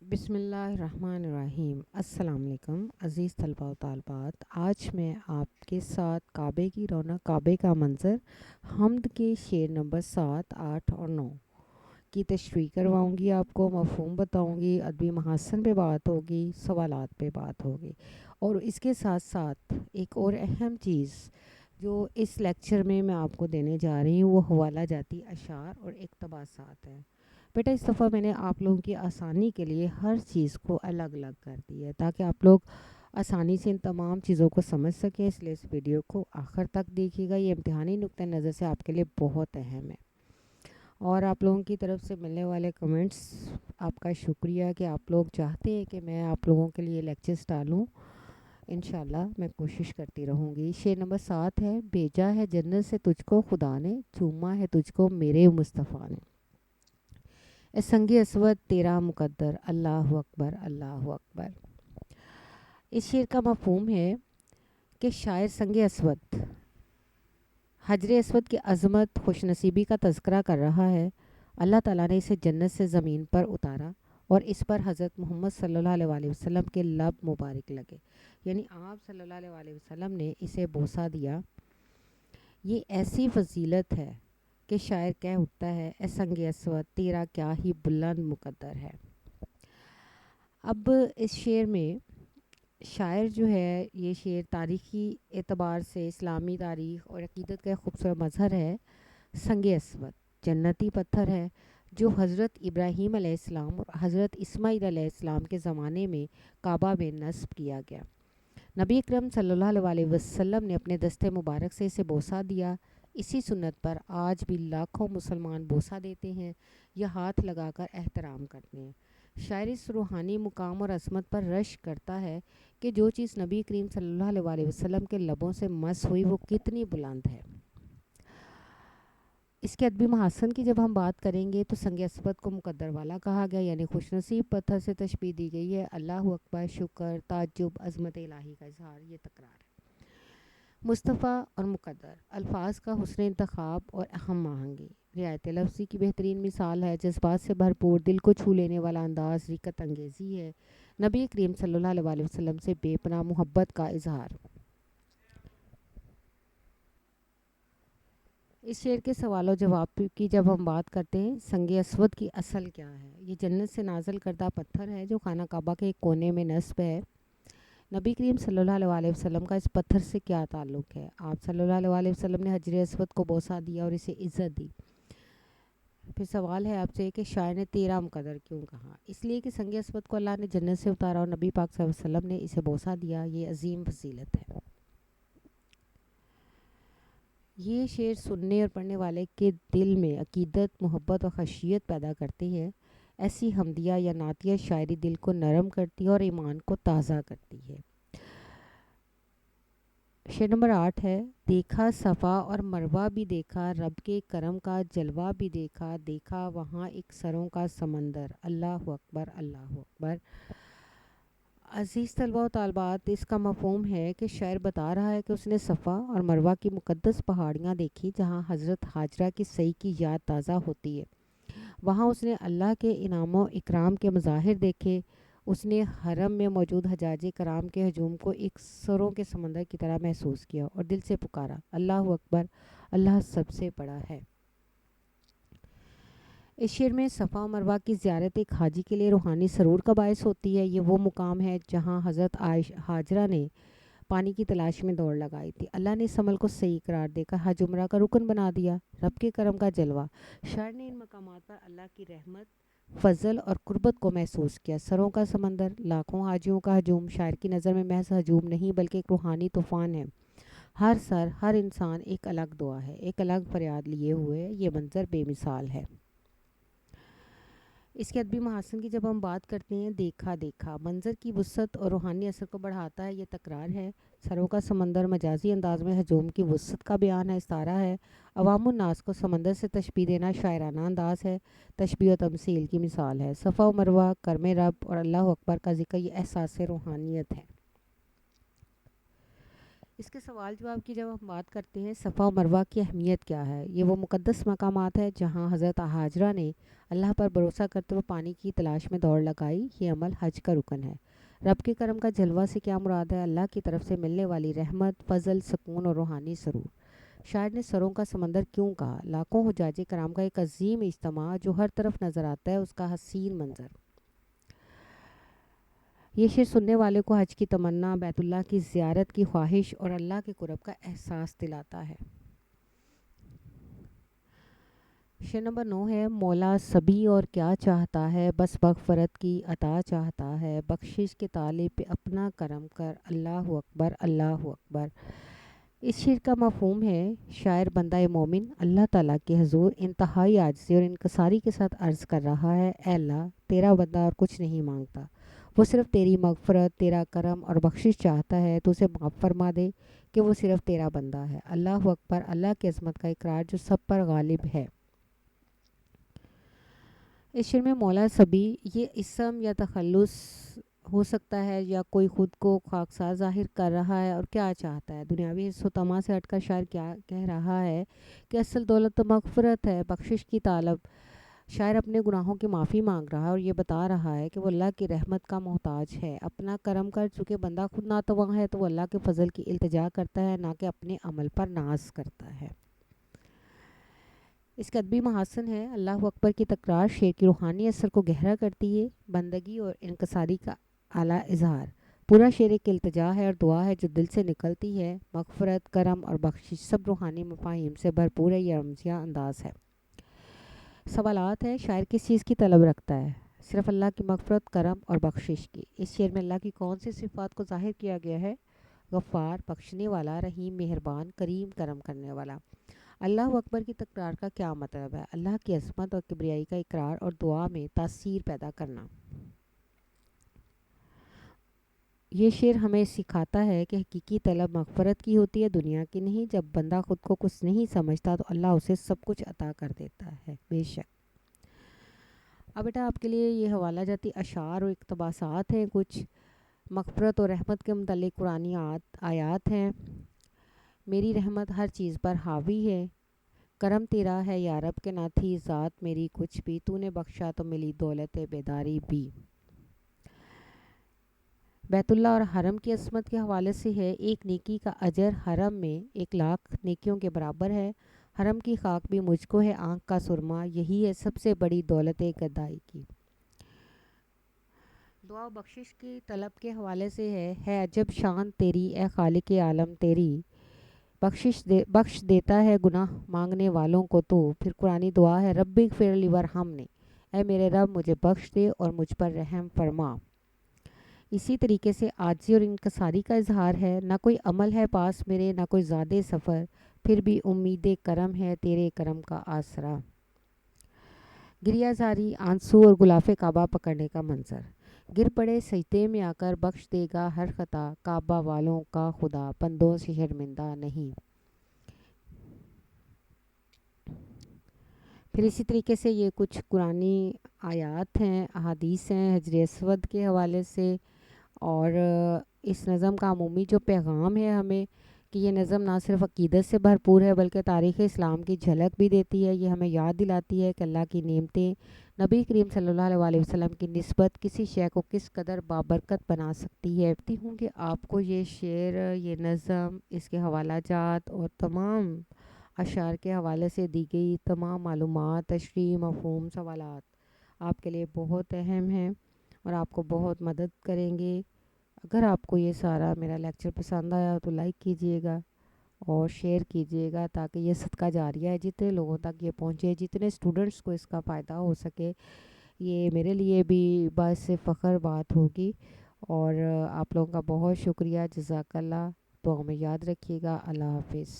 بسم اللہ الرحمن الرحیم۔ السلام علیکم عزیز طلباء و طالبات، آج میں آپ کے ساتھ کعبے کی رونق، کعبے کا منظر، حمد کے شعر نمبر 7، 8 اور 9 کی تشریح کرواؤں گی، آپ کو مفہوم بتاؤں گی، ادبی محاسن پہ بات ہوگی، سوالات پہ بات ہوگی، اور اس کے ساتھ ساتھ ایک اور اہم چیز جو اس لیکچر میں آپ کو دینے جا رہی ہوں وہ حوالہ جاتی اشعار اور اقتباسات ہیں۔ بیٹا اس دفعہ میں نے آپ لوگوں کی آسانی کے لیے ہر چیز کو الگ الگ کر دی ہے تاکہ آپ لوگ آسانی سے ان تمام چیزوں کو سمجھ سکیں، اس لیے اس ویڈیو کو آخر تک دیکھیے گا۔ یہ امتحانی نقطہ نظر سے آپ کے لیے بہت اہم ہے، اور آپ لوگوں کی طرف سے ملنے والے کمنٹس، آپ کا شکریہ کہ آپ لوگ چاہتے ہیں کہ میں آپ لوگوں کے لیے لیکچرز ڈالوں۔ انشاءاللہ میں کوشش کرتی رہوں گی۔ شعر نمبر 7 ہے: بھیجا ہے جنت سے تجھ کو خدا نے، چوما ہے تجھ کو میرے مصطفیٰ نے، اے سنگ اسود تیرا مقدر، اللہ اکبر اللہ اکبر۔ اس شعر کا مفہوم ہے کہ شاعر سنگ اسود، حجر اسود کی عظمت، خوش نصیبی کا تذکرہ کر رہا ہے۔ اللہ تعالیٰ نے اسے جنت سے زمین پر اتارا اور اس پر حضرت محمد صلی اللہ علیہ وآلہ وسلم کے لب مبارک لگے، یعنی آپ صلی اللہ علیہ وآلہ وسلم نے اسے بوسہ دیا۔ یہ ایسی فضیلت ہے کہ شاعر کہہ اٹھتا ہے: اے سنگ اسود تیرا کیا ہی بلند مقدر ہے۔ اب اس شعر میں شاعر جو ہے، یہ شعر تاریخی اعتبار سے اسلامی تاریخ اور عقیدت کا ایک خوبصورت مظہر ہے۔ سنگ اسود جنتی پتھر ہے جو حضرت ابراہیم علیہ السلام اور حضرت اسماعیل علیہ السلام کے زمانے میں کعبہ میں نصب کیا گیا۔ نبی اکرم صلی اللہ علیہ وآلہ وسلم نے اپنے دست مبارک سے اسے بوسہ دیا۔ اسی سنت پر آج بھی لاکھوں مسلمان بوسہ دیتے ہیں یا ہاتھ لگا کر احترام کرتے ہیں۔ شاعر اس روحانی مقام اور عظمت پر رشک کرتا ہے کہ جو چیز نبی کریم صلی اللہ علیہ وآلہ وسلم کے لبوں سے مس ہوئی وہ کتنی بلند ہے۔ اس کے ادبی محاسن کی جب ہم بات کریں گے تو سنگ اسود کو مقدر والا کہا گیا، یعنی خوش نصیب پتھر سے تشبیہ دی گئی ہے۔ اللہ اکبر، شکر، تعجب، عظمت الہی کا اظہار، یہ تکرار ہے۔ مصطفیٰ اور مقدر الفاظ کا حسن انتخاب اور اہم آہنگی رعایت لفظی کی بہترین مثال ہے۔ جذبات سے بھرپور، دل کو چھو لینے والا انداز رقت انگیزی ہے۔ نبی کریم صلی اللہ علیہ وآلہ وسلم سے بے پناہ محبت کا اظہار۔ اس شعر کے سوال و جواب کی جب ہم بات کرتے ہیں، سنگ اسود کی اصل کیا ہے؟ یہ جنت سے نازل کردہ پتھر ہے جو خانہ کعبہ کے ایک کونے میں نصب ہے۔ نبی کریم صلی اللہ علیہ وآلہ وسلم کا اس پتھر سے کیا تعلق ہے؟ آپ صلی اللہ علیہ وآلہ وسلم نے حجر اسود کو بوسہ دیا اور اسے عزت دی۔ پھر سوال ہے آپ سے کہ شاعر نے تیرا مقدر کیوں کہا؟ اس لیے کہ سنگ اسود کو اللہ نے جنت سے اتارا اور نبی پاک صلی اللہ علیہ وسلم نے اسے بوسہ دیا۔ یہ عظیم فضیلت ہے۔ یہ شعر سننے اور پڑھنے والے کے دل میں عقیدت، محبت اور خشیت پیدا کرتے ہیں۔ ایسی حمدیہ یا نعتیہ شاعری دل کو نرم کرتی ہے اور ایمان کو تازہ کرتی ہے۔ شعر نمبر 8 ہے: دیکھا صفا اور مروہ بھی دیکھا، رب کے کرم کا جلوہ بھی دیکھا، دیکھا وہاں ایک سروں کا سمندر، اللہ اکبر اللہ اکبر۔ عزیز طلباء و طالبات، اس کا مفہوم ہے کہ شاعر بتا رہا ہے کہ اس نے صفا اور مروہ کی مقدس پہاڑیاں دیکھی جہاں حضرت ہاجرہ کی سعی کی یاد تازہ ہوتی ہے۔ وہاں اس نے اللہ کے انعام و اکرام کے مظاہر دیکھے۔ اس نے حرم میں موجود حجاج کرام کے ہجوم کو ایک سروں کے سمندر کی طرح محسوس کیا اور دل سے پکارا: اللہ اکبر، اللہ سب سے بڑا ہے۔ اس شعر میں صفا و مروہ کی زیارت ایک حاجی کے لیے روحانی سرور کا باعث ہوتی ہے۔ یہ وہ مقام ہے جہاں حضرت ہاجرہ نے پانی کی تلاش میں دوڑ لگائی تھی۔ اللہ نے اس عمل کو صحیح قرار دے کر حج عمرہ کا رکن بنا دیا۔ رب کے کرم کا جلوہ، شاعر نے ان مقامات پر اللہ کی رحمت، فضل اور قربت کو محسوس کیا۔ سروں کا سمندر، لاکھوں حاجیوں کا ہجوم شاعر کی نظر میں محض ہجوم نہیں بلکہ ایک روحانی طوفان ہے۔ ہر سر، ہر انسان ایک الگ دعا ہے، ایک الگ فریاد لیے ہوئے۔ یہ منظر بے مثال ہے۔ اس کے ادبی محاسن کی جب ہم بات کرتے ہیں، دیکھا دیکھا منظر کی وسعت اور روحانی اثر کو بڑھاتا ہے۔ یہ تکرار ہے۔ سروں کا سمندر مجازی انداز میں ہجوم کی وسعت کا بیان ہے، استعارہ ہے۔ عوام الناس کو سمندر سے تشبیہ دینا شاعرانہ انداز ہے، تشبیہ و تمثیل کی مثال ہے۔ صفا و مروہ، کرم رب اور اللہ اکبر کا ذکر، یہ احساس روحانیت ہے۔ اس کے سوال جواب کی جب ہم بات کرتے ہیں صفا و مروہ کی اہمیت کیا ہے، یہ وہ مقدس مقامات ہے جہاں حضرت ہاجرہ نے اللہ پر بھروسہ کرتے ہوئے پانی کی تلاش میں دوڑ لگائی. یہ عمل حج کا رکن ہے. رب کے کرم کا جلوہ سے کیا مراد ہے؟ اللہ کی طرف سے ملنے والی رحمت، فضل، سکون اور روحانی سرور. شاعر نے سروں کا سمندر کیوں کہا؟ لاکھوں حجاج کرام کا ایک عظیم اجتماع جو ہر طرف نظر آتا ہے، اس کا حسین منظر. یہ شعر سننے والے کو حج کی تمنا، بیت اللہ کی زیارت کی خواہش اور اللہ کے قرب کا احساس دلاتا ہے. شعر نمبر 9 ہے، مولا سبی اور کیا چاہتا ہے، بس مغفرت کی عطا چاہتا ہے، بخشش کے طالب پہ اپنا کرم کر، اللہ اکبر اللہ اکبر. اس شعر کا مفہوم ہے، شاعر بندہ مومن اللہ تعالیٰ کے حضور انتہائی عاجزی اور انکساری کے ساتھ عرض کر رہا ہے، اے اللہ تیرا بندہ اور کچھ نہیں مانگتا، وہ صرف تیری مغفرت، تیرا کرم اور بخشش چاہتا ہے. تو اسے معاف فرما دے کہ وہ صرف تیرا بندہ ہے. اللہ اکبر، اللہ کی عظمت کا اقرار جو سب پر غالب ہے. اس شعر میں مولا سبی یہ اسم یا تخلص ہو سکتا ہے یا کوئی خود کو خاکسار ظاہر کر رہا ہے اور کیا چاہتا ہے. دنیاوی حس و طمع سے ہٹ کر شاعر کیا کہہ رہا ہے کہ اصل دولت تو مغفرت ہے، بخشش کی طالب. شاعر اپنے گناہوں کی معافی مانگ رہا ہے اور یہ بتا رہا ہے کہ وہ اللہ کی رحمت کا محتاج ہے. اپنا کرم کر، چونکہ بندہ خود ناتواں ہے تو وہ اللہ کے فضل کی التجا کرتا ہے، نہ کہ اپنے عمل پر ناز کرتا ہے. اس کا ادبی محاسن ہے، اللہ اکبر کی تکرار شعر کی روحانی اثر کو گہرا کرتی ہے، بندگی اور انکساری کا اعلیٰ اظہار. پورا شعر ایک التجا ہے اور دعا ہے جو دل سے نکلتی ہے. مغفرت، کرم اور بخشش سب روحانی مفاہیم سے بھرپور ہے. یہ رمزیہ انداز ہے. سوالات ہے، شاعر کس چیز کی طلب رکھتا ہے؟ صرف اللہ کی مغفرت، کرم اور بخشش کی. اس شعر میں اللہ کی کون سی صفات کو ظاہر کیا گیا ہے؟ غفار، بخشنے والا، رحیم، مہربان، کریم، کرم کرنے والا. اللہ اکبر کی تکرار کا کیا مطلب ہے؟ اللہ کی عظمت اور کبریائی کا اقرار اور دعا میں تاثیر پیدا کرنا. یہ شعر ہمیں سکھاتا ہے کہ حقیقی طلب مغفرت کی ہوتی ہے، دنیا کی نہیں. جب بندہ خود کو کچھ نہیں سمجھتا تو اللہ اسے سب کچھ عطا کر دیتا ہے. بے شک. اب بیٹا آپ کے لیے یہ حوالہ جاتی اشعار اور اقتباسات ہیں. کچھ مغفرت اور رحمت کے متعلق قرآنی آیات ہیں. میری رحمت ہر چیز پر حاوی ہے، کرم تیرا ہے یا رب کے نہ تھی ذات میری کچھ بھی، تو نے بخشا تو ملی دولت بیداری بھی. بیت اللہ اور حرم کی عظمت کے حوالے سے ہے، ایک نیکی کا اجر حرم میں 1,00,000 نیکیوں کے برابر ہے. حرم کی خاک بھی مجھ کو ہے آنکھ کا سرما، یہی ہے سب سے بڑی دولت گدائی کی. دعا و بخشش کی طلب کے حوالے سے ہے عجب شان تیری اے خالق عالم تیری، بخش دیتا ہے گناہ مانگنے والوں کو تو. پھر قرآنی دعا ہے، رب اغفر لی ورحمنی، اے میرے رب مجھے بخش دے اور مجھ پر رحم فرما. اسی طریقے سے عاجزی اور انکساری کا اظہار ہے، نہ کوئی عمل ہے پاس میرے، نہ کوئی زیادہ سفر، پھر بھی امید کرم ہے تیرے کرم کا آسرا. گریہ زاری، آنسو اور غلاف کعبہ پکڑنے کا منظر. گر پڑے سجدے میں آ کر بخش دے گا ہر خطا، کعبہ والوں کا خدا بندوں سے شرمندہ نہیں. پھر اسی طریقے سے یہ کچھ قرآنی آیات ہیں، احادیث ہیں حجر اسود کے حوالے سے. اور اس نظم کا عمومی جو پیغام ہے ہمیں کہ یہ نظم نہ صرف عقیدت سے بھرپور ہے بلکہ تاریخ اسلام کی جھلک بھی دیتی ہے. یہ ہمیں یاد دلاتی ہے کہ اللہ کی نعمتیں نبی کریم صلی اللہ علیہ وسلم کی نسبت کسی شے کو کس قدر بابرکت بنا سکتی ہے. کہتی ہوں کہ آپ کو یہ شعر، یہ نظم، اس کے حوالہ جات اور تمام اشعار کے حوالے سے دی گئی تمام معلومات، تشریح، مفہوم، سوالات آپ کے لیے بہت اہم ہیں اور آپ کو بہت مدد کریں گے. اگر آپ کو یہ سارا میرا لیکچر پسند آیا تو لائک کیجئے گا اور شیئر کیجئے گا تاکہ یہ صدقہ جاریہ ہے، جتنے لوگوں تک یہ پہنچے، جتنے اسٹوڈنٹس کو اس کا فائدہ ہو سکے. یہ میرے لیے بھی باعث فخر بات ہوگی. اور آپ لوگوں کا بہت شکریہ. جزاک اللہ. دعاؤں میں یاد رکھیے گا. اللہ حافظ.